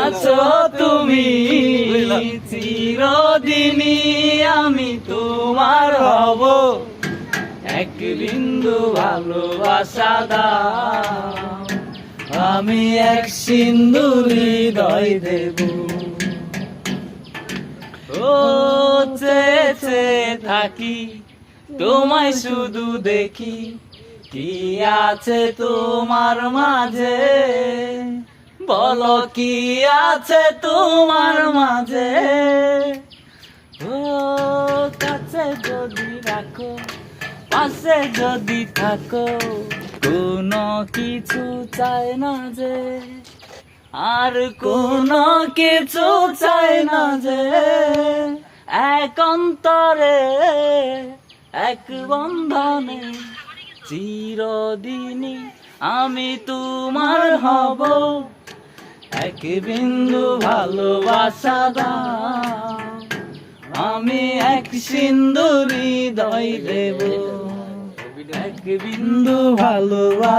আছো তুমি চিরদিনই আমি তোমার হব এক বিন্দু ভালোবাসা দাও আমি এক সিন্ধু হৃদয় দেব ও চেয়ে থাকি তোমায় শুধু দেখি কি আছে তোমার মাঝে বলো কি আছে তোমার মাঝে ও কাছে যদি রাখো পাশে যদি থাকো কোনো কিছু চাই না যে আর কোনো কিছু চাই না যে এক অন্তরে এক বন্ধনে চিরদিনই আমি তোমার হব এক বিন্দু ভালোবাসা দাও আমি এক সিন্ধু হৃদয় দেব এক বিন্দু ভালোবাসা